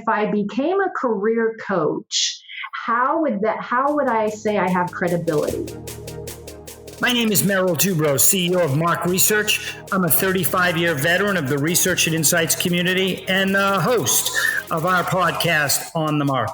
I became a career coach, how would I say I have credibility? My name is Merrill Dubrow, CEO of Mark Research. I'm a 35-year veteran of the Research and Insights community and the host of our podcast, On the Mark.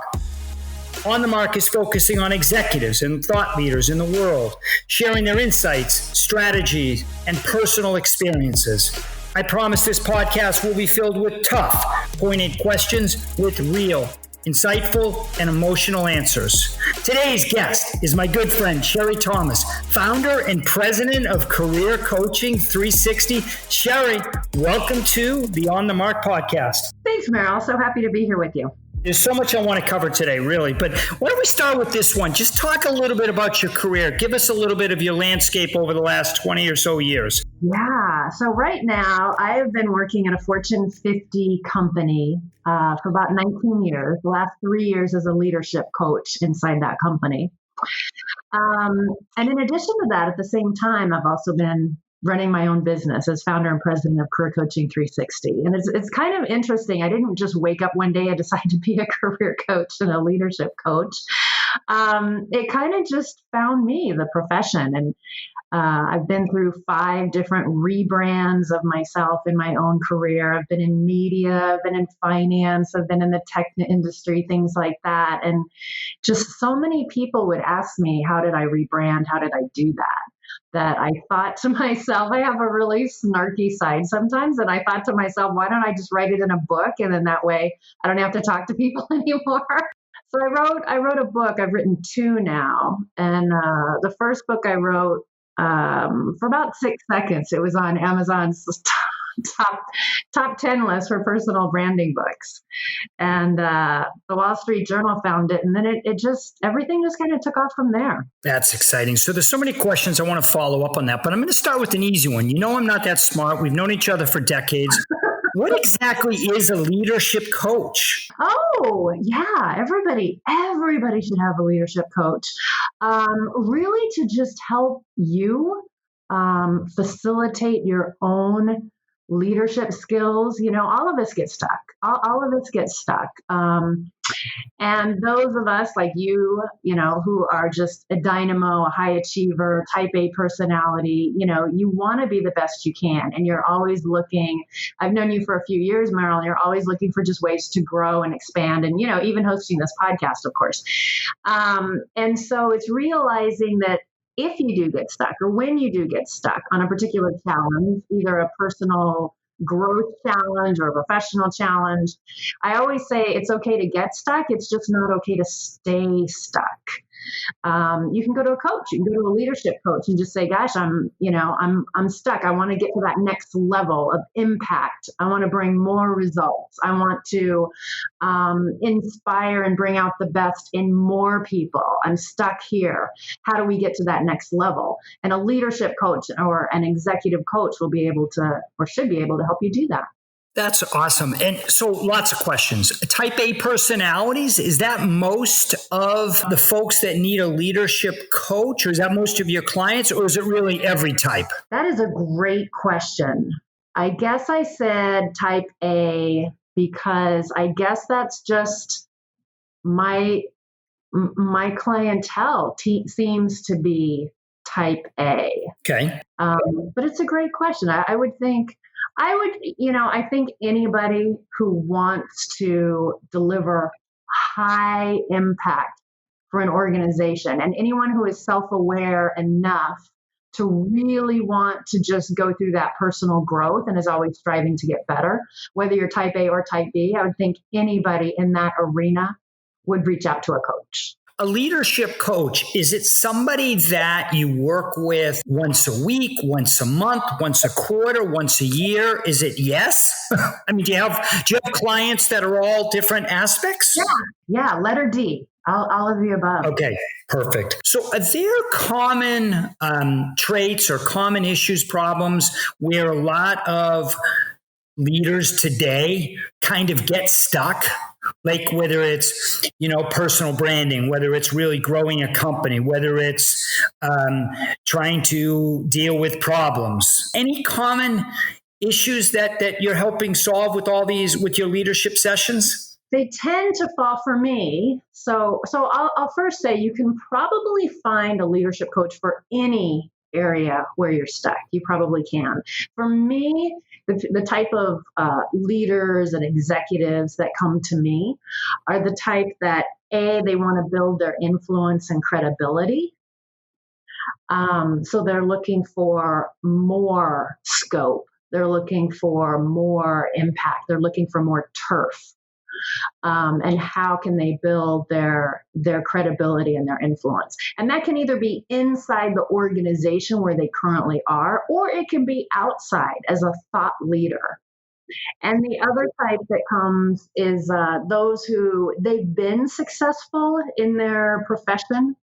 On the Mark is focusing on executives and thought leaders in the world, sharing their insights, strategies, and personal experiences. I promise this podcast will be filled with tough, pointed questions with real, insightful, and emotional answers. Today's guest is my good friend, Sherri Thomas, founder and president of Career Coaching 360. Sherri, welcome to the On the Mark podcast. Thanks, Merrill. So happy to be here with you. There's so much I want to cover today, really. But why don't we start with this one? Just talk a little bit about your career. Give us a little bit of your landscape over the last 20 or so years. Yeah. So right now, I have been working at a Fortune 50 company for about 19 years, the last 3 years as a leadership coach inside that company. And in addition to that, at the same time, I've also been running my own business as founder and president of Career Coaching 360. And it's kind of interesting. I didn't just wake up one day and decide to be a career coach and a leadership coach. It kind of just found me, the profession. And I've been through 5 different rebrands of myself in my own career. I've been in media, I've been in finance, I've been in the tech industry, things like that. And just so many people would ask me, how did I rebrand? How did I do that I thought to myself, I have a really snarky side sometimes. And I thought to myself, why don't I just write it in a book? And then that way I don't have to talk to people anymore. So I wrote a book. I've written 2 now. And the first book I wrote for about 6 seconds. It was on Amazon's top 10 list for personal branding books. And the Wall Street Journal found it. And then everything just kind of took off from there. That's exciting. So there's so many questions I want to follow up on that, but I'm going to start with an easy one. You know, I'm not that smart. We've known each other for decades. What exactly is a leadership coach? Oh, yeah. Everybody should have a leadership coach. Really to just help you facilitate your own leadership skills. You know, all of us get stuck. All of us get stuck. And those of us like you know, who are just a dynamo, a high achiever, type A personality, you know, you want to be the best you can. And you're always looking, I've known you for a few years, Merrill, and you're always looking for just ways to grow and expand. And, you know, even hosting this podcast, of course. And so it's realizing that if you do get stuck or when you do get stuck on a particular challenge, either a personal growth challenge or a professional challenge, I always say it's okay to get stuck. It's just not okay to stay stuck. You can go to a coach, you can go to a leadership coach and just say, gosh, I'm stuck. I want to get to that next level of impact. I want to bring more results. I want to inspire and bring out the best in more people. I'm stuck here. How do we get to that next level? And a leadership coach or an executive coach will be able to, or should be able to help you do that. That's awesome. And so lots of questions. Type A personalities, is that most of the folks that need a leadership coach, or is that most of your clients, or is it really every type? That is a great question. I guess I said type A because I guess that's just my clientele seems to be type A. Okay. But it's a great question. I think anybody who wants to deliver high impact for an organization and anyone who is self-aware enough to really want to just go through that personal growth and is always striving to get better, whether you're type A or type B, I would think anybody in that arena would reach out to a coach. A leadership coach, is it somebody that you work with once a week, once a month, once a quarter, once a year? Is it yes? I mean, do you have clients that are all different aspects? Yeah, letter D, all of the above. Okay, perfect. So are there common traits or common issues, problems where a lot of leaders today kind of get stuck? Like whether it's, personal branding, whether it's really growing a company, whether it's trying to deal with problems. Any common issues that you're helping solve with all these, with your leadership sessions? they tend to fall for me. So I'll first say you can probably find a leadership coach for any area where you're stuck. You probably can. For me, the type of leaders and executives that come to me are the type that they want to build their influence and credibility. So they're looking for more scope. They're looking for more impact. They're looking for more turf. And how can they build their credibility and their influence? And that can either be inside the organization where they currently are, or it can be outside as a thought leader. And the other type that comes is those who they've been successful in their profession.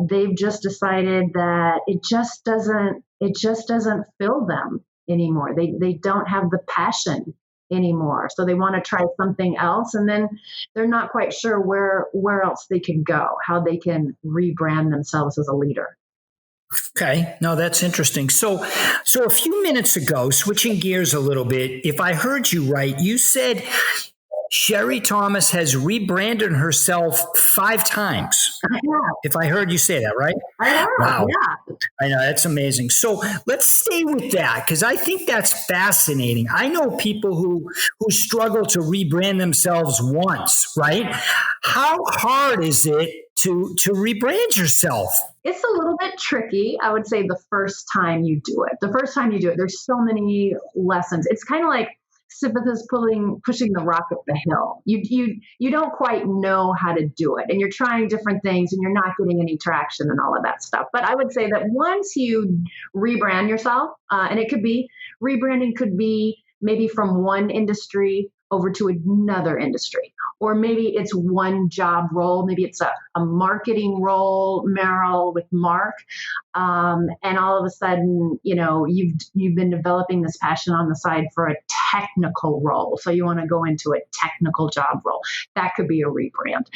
They've just decided that it just doesn't fill them anymore. They don't have the passion anymore. So they want to try something else, and then they're not quite sure where else they can go, how they can rebrand themselves as a leader. Okay. No, that's interesting. So a few minutes ago, switching gears a little bit, if I heard you right, you said Sherri Thomas has rebranded herself 5 times. I have. If I heard you say that, right? I have. Wow. Yeah. I know, that's amazing. So let's stay with that, because I think that's fascinating. I know people who struggle to rebrand themselves once, right? How hard is it to rebrand yourself? It's a little bit tricky, I would say, the first time you do it. There's so many lessons. It's kind of like Sisyphus pushing the rock up the hill. You don't quite know how to do it, and you're trying different things, and you're not getting any traction and all of that stuff. But I would say that once you rebrand yourself, and rebranding could be maybe from one industry over to another industry, or maybe it's one job role. Maybe it's a marketing role, Meryl, with Mark. And all of a sudden, you've been developing this passion on the side for a technical role. So you want to go into a technical job role. That could be a rebrand.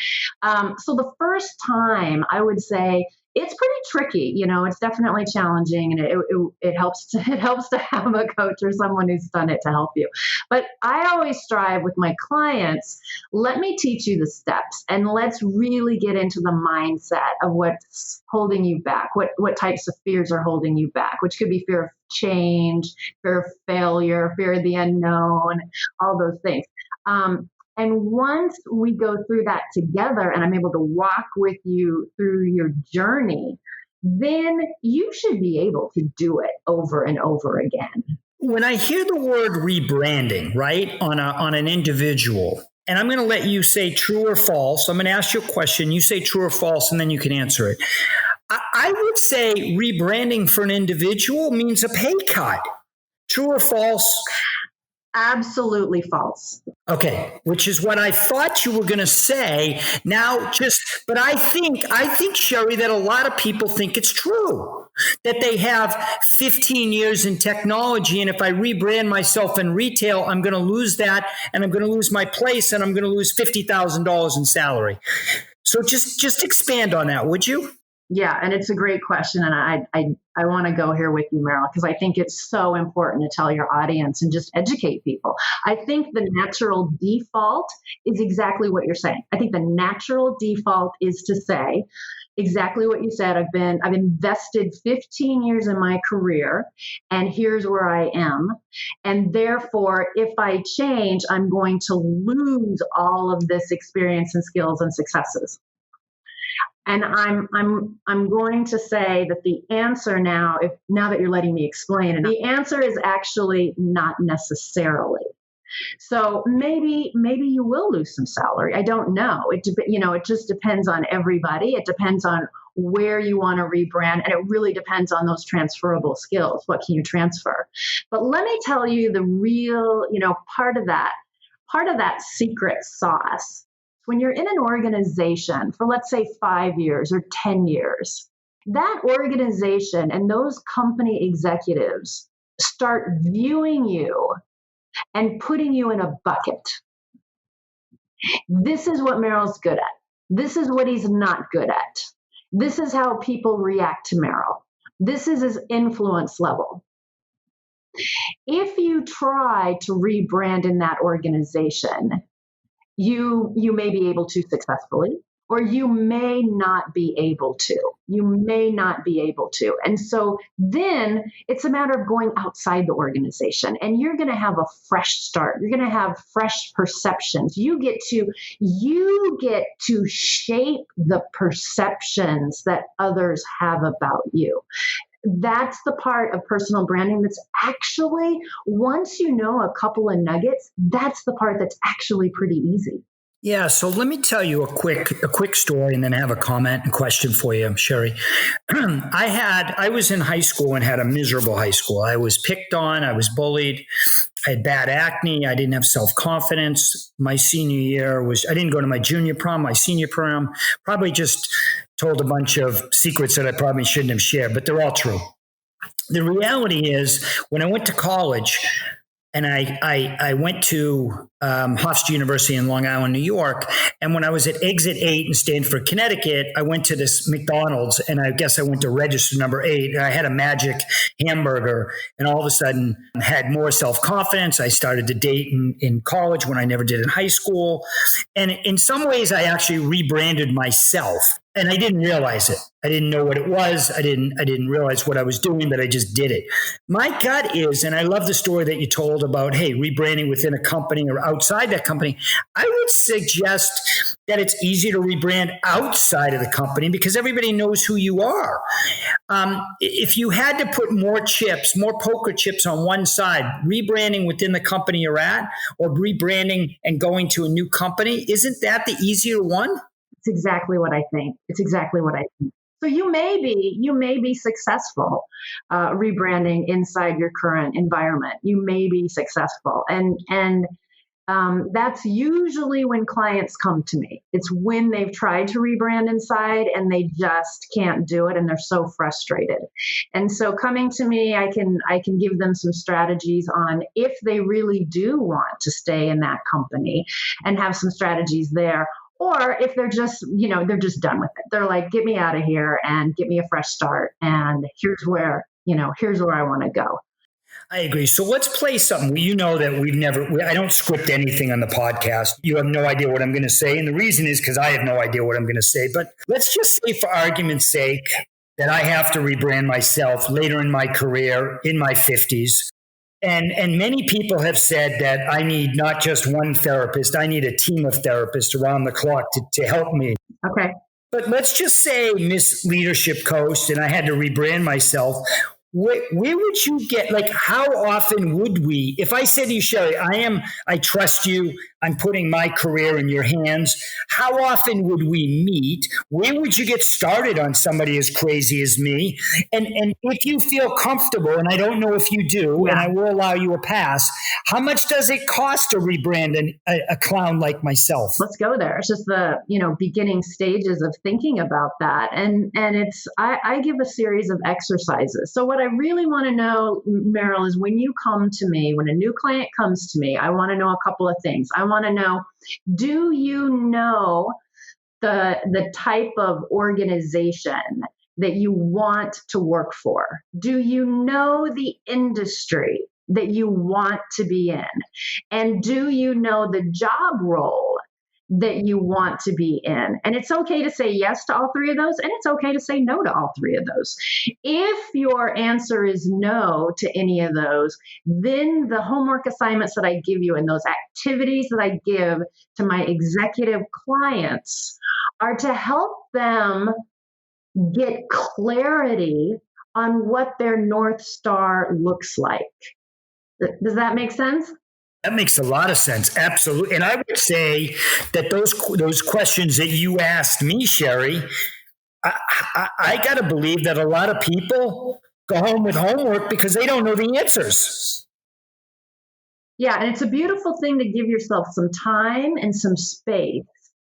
So the first time, I would say, it's pretty tricky. It's definitely challenging, and it helps to have a coach or someone who's done it to help you. But I always strive with my clients, let me teach you the steps, and let's really get into the mindset of what's holding you back, what types of fears are holding you back, which could be fear of change, fear of failure, fear of the unknown, all those things. And once we go through that together, and I'm able to walk with you through your journey, then you should be able to do it over and over again. When I hear the word rebranding, right, on an individual, and I'm going to let you say true or false. I'm going to ask you a question. You say true or false, and then you can answer it. I would say rebranding for an individual means a pay cut. True or false? Absolutely false. Okay, which is what I thought you were going to say. But I think, Sherri, that a lot of people think it's true, that they have 15 years in technology, and if I rebrand myself in retail, I'm going to lose that, and I'm going to lose my place, and I'm going to lose $50,000 in salary. So just expand on that, would you? Yeah, and it's a great question, and I want to go here with you, Meryl, because I think it's so important to tell your audience and just educate people. I think the natural default is exactly what you're saying. I think the natural default is to say exactly what you said. I've invested 15 years in my career, and here's where I am. And therefore, if I change, I'm going to lose all of this experience and skills and successes. And I'm going to say that the answer now that you're letting me explain it, the answer is actually not necessarily. So maybe you will lose some salary. I don't know. It just depends on everybody. It depends on where you want to rebrand, and it really depends on those transferable skills. What can you transfer? But let me tell you the real, part of that secret sauce. When you're in an organization for, let's say, 5 years or 10 years, that organization and those company executives start viewing you and putting you in a bucket. This is what Meryl's good at. This is what he's not good at. This is how people react to Meryl. This is his influence level. If you try to rebrand in that organization, you may be able to successfully, or you may not be able to. You may not be able to. And so then it's a matter of going outside the organization, and you're going to have a fresh start. You're going to have fresh perceptions. You get to shape the perceptions that others have about you. That's the part of personal branding that's actually, once you know a couple of nuggets, that's the part that's actually pretty easy. Yeah, so let me tell you a quick story, and then I have a comment and question for you, Sherri. I was in high school and had a miserable high school. I was picked on, I was bullied, I had bad acne, I didn't have self-confidence. My senior year I didn't go to my junior prom, my senior prom, probably just told a bunch of secrets that I probably shouldn't have shared, but they're all true. The reality is, when I went to college, and I went to Hofstra University in Long Island, New York. And when I was at exit 8 in Stamford, Connecticut, I went to this McDonald's, and I guess I went to register number 8. And I had a magic hamburger, and all of a sudden had more self-confidence. I started to date in college when I never did in high school. And in some ways, I actually rebranded myself. And I didn't realize it. I didn't know what it was. I didn't realize what I was doing, but I just did it. My gut is, and I love the story that you told about, hey, rebranding within a company or outside that company. I would suggest that it's easier to rebrand outside of the company because everybody knows who you are. If you had to put more poker chips on one side, rebranding within the company you're at, or rebranding and going to a new company, isn't that the easier one? It's exactly what I think. So you may be successful rebranding inside your current environment. You may be successful, and that's usually when clients come to me. It's when they've tried to rebrand inside and they just can't do it, and they're so frustrated. And so coming to me, I can give them some strategies on if they really do want to stay in that company, and have some strategies there. Or if they're just done with it. They're like, get me out of here and get me a fresh start. And here's where I want to go. I agree. So let's play something. You know that I don't script anything on the podcast. You have no idea what I'm going to say. And the reason is because I have no idea what I'm going to say. But let's just say, for argument's sake, that I have to rebrand myself later in my career, in my 50s. And many people have said that I need not just one therapist, I need a team of therapists around the clock to help me. Okay. But let's just say Miss Leadership Coach, and I had to rebrand myself. Where would you get, how often would we, if I said to you, Sherri, I trust you, I'm putting my career in your hands, how often would we meet? Where would you get started on somebody as crazy as me? And if you feel comfortable, and I don't know if you do, and I will allow you a pass, how much does it cost to rebrand a clown like myself? Let's go there. It's just the, beginning stages of thinking about that. And I give a series of exercises. So what I really want to know, Meryl, is when you come to me, when a new client comes to me, I want to know a couple of things. I want to know, do you know the type of organization that you want to work for? Do you know the industry that you want to be in? And do you know the job role that you want to be in? And it's okay to say yes to all three of those, and it's okay to say no to all three of those. If your answer is no to any of those, then the homework assignments that I give you and those activities that I give to my executive clients are to help them get clarity on what their North Star looks like. Does that make sense? That makes a lot of sense. Absolutely. And I would say that those questions that you asked me, Sherri, I got to believe that a lot of people go home with homework because they don't know the answers. Yeah, and it's a beautiful thing to give yourself some time and some space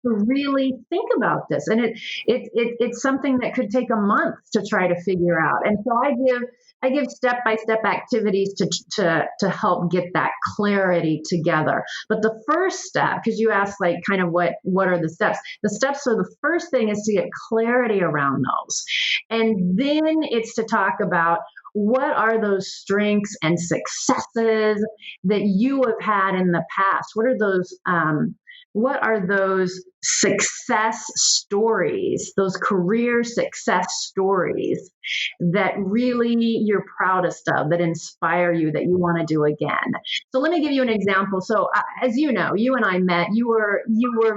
to really think about this. And it's something that could take a month to try to figure out. And so I give step-by-step activities to help get that clarity together. But the first step, because you asked kind of what are the steps? The steps are, the first thing is to get clarity around those. And then it's to talk about what are those strengths and successes that you have had in the past? What are those What are those success stories, those career success stories that really you're proudest of, that inspire you, that you want to do again? So let me give you an example. So as you know, you and I met. You were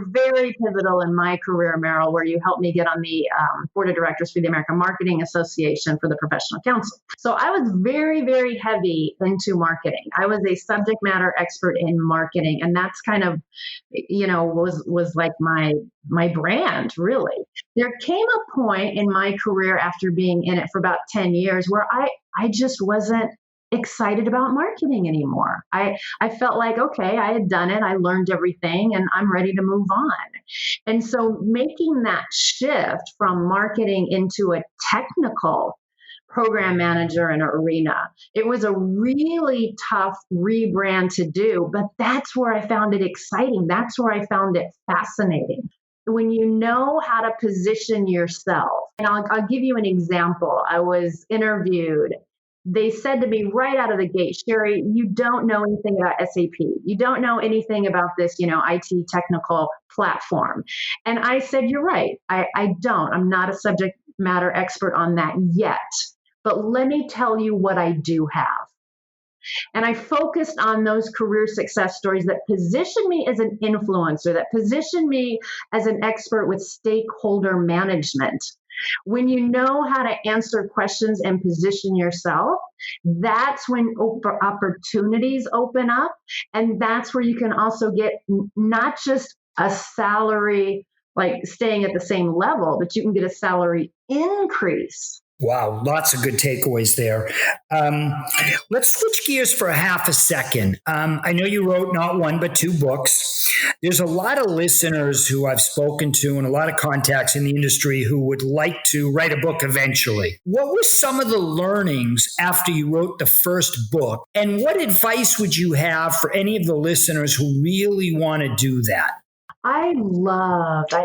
very pivotal in my career, Meryl, where you helped me get on the board of directors for the American Marketing Association for the Professional Council. So I was very, very heavy into marketing. I was a subject matter expert in marketing, and that's kind of, was like my brand, really. There came a point in my career after being in it for about 10 years where I just wasn't excited about marketing anymore. I felt like, okay, I had done it. I learned everything and I'm ready to move on. And so making that shift from marketing into a technical program manager in an arena, it was a really tough rebrand to do, but that's where I found it exciting. That's where I found it fascinating. When you know how to position yourself, and I'll give you an example. I was interviewed. They said to me right out of the gate, Sherri, you don't know anything about SAP. You don't know anything about this, IT technical platform. And I said, you're right. I don't. I'm not a subject matter expert on that yet. But let me tell you what I do have. And I focused on those career success stories that position me as an influencer, that position me as an expert with stakeholder management. When you know how to answer questions and position yourself, that's when opportunities open up. And that's where you can also get not just a salary, like staying at the same level, but you can get a salary increase. Wow, lots of good takeaways there. Let's switch gears for a half a second. I know you wrote not one, but two books. There's a lot of listeners who I've spoken to and a lot of contacts in the industry who would like to write a book eventually. What were some of the learnings after you wrote the first book? And what advice would you have for any of the listeners who really want to do that? I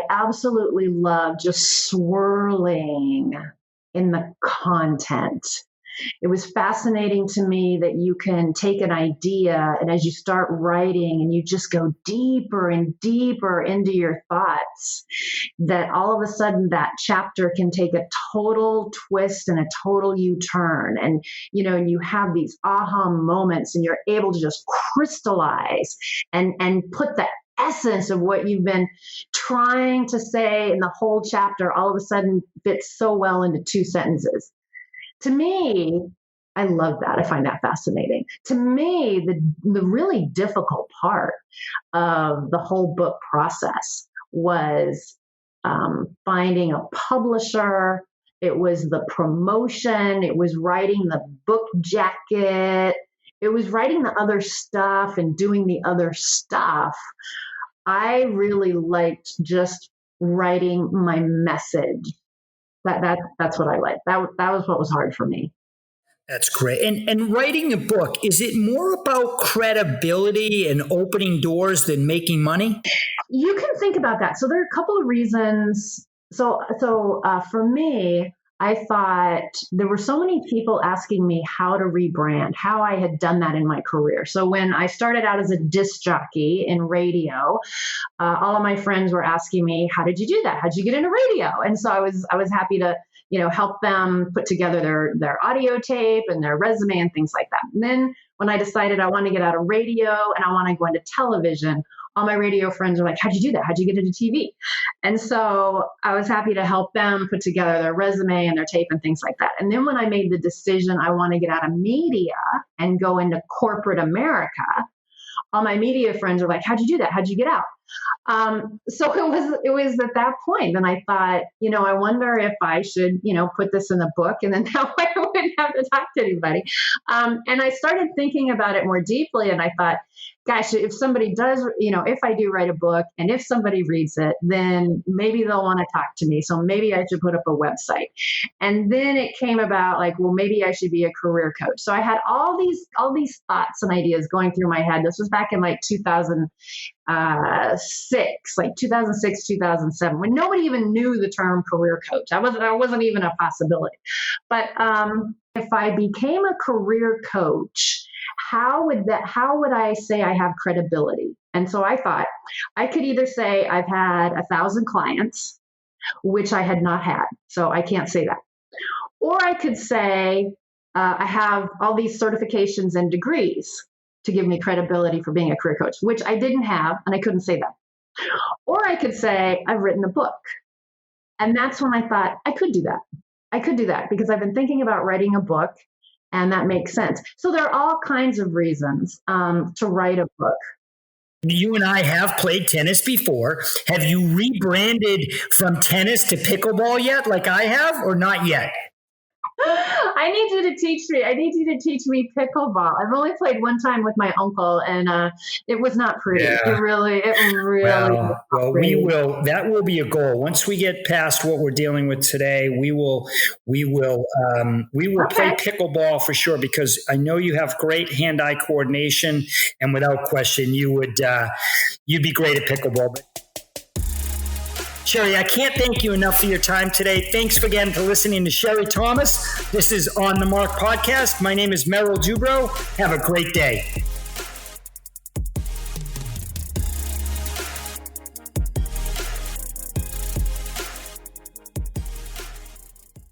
absolutely loved just swirling in the content. It was fascinating to me that you can take an idea and as you start writing and you just go deeper and deeper into your thoughts, that all of a sudden that chapter can take a total twist and a total U-turn. And, you have these aha moments and you're able to just crystallize and put the essence of what you've been trying to say in the whole chapter all of a sudden fits so well into two sentences. To me, I love that. I find that fascinating. To me, the really difficult part of the whole book process was finding a publisher. It was the promotion. It was writing the book jacket. It was writing the other stuff and doing the other stuff. I really liked just writing my message. That's what I liked. That was what was hard for me. That's great. And writing a book, is it more about credibility and opening doors than making money? You can think about that. So there are a couple of reasons. So for me, I thought there were so many people asking me how to rebrand, how I had done that in my career. So when I started out as a disc jockey in radio, all of my friends were asking me, how did you do that? How'd you get into radio? And so I was happy to, help them put together their audio tape and their resume and things like that. And then when I decided I want to get out of radio and I want to go into television, all my radio friends are like, how'd you do that? How'd you get into TV? And so I was happy to help them put together their resume and their tape and things like that. And then when I made the decision, I want to get out of media and go into corporate America, all my media friends are like, how'd you do that? How'd you get out? So it was at that point. Then I thought, I wonder if I should, put this in the book, and then that way I wouldn't have to talk to anybody. And I started thinking about it more deeply, and I thought, gosh, if somebody does, if I do write a book and if somebody reads it, then maybe they'll want to talk to me. So maybe I should put up a website. And then it came about like, well, maybe I should be a career coach. So I had all these thoughts and ideas going through my head. This was back in like 2006, 2007, when nobody even knew the term career coach. I wasn't even a possibility. But if I became a career coach, how would I say I have credibility? And so I thought I could either say I've had 1,000 clients, which I had not had, so I can't say that. Or I could say I have all these certifications and degrees to give me credibility for being a career coach, which I didn't have, and I couldn't say that. Or I could say I've written a book. And that's when I thought I could do that. I could do that because I've been thinking about writing a book, and that makes sense. So there are all kinds of reasons to write a book. You and I have played tennis before. Have you rebranded from tennis to pickleball yet, like I have, or not yet? I need you to teach me. I need you to teach me pickleball. I've only played one time with my uncle, and it was not pretty. Yeah. It really. Well, we will. That will be a goal. Once we get past what we're dealing with today, we will play pickleball for sure, because I know you have great hand-eye coordination, and without question, you'd be great at pickleball. Sherri, I can't thank you enough for your time today. Thanks again for listening to Sherri Thomas. This is On the Mark Podcast. My name is Merrill Dubrow. Have a great day.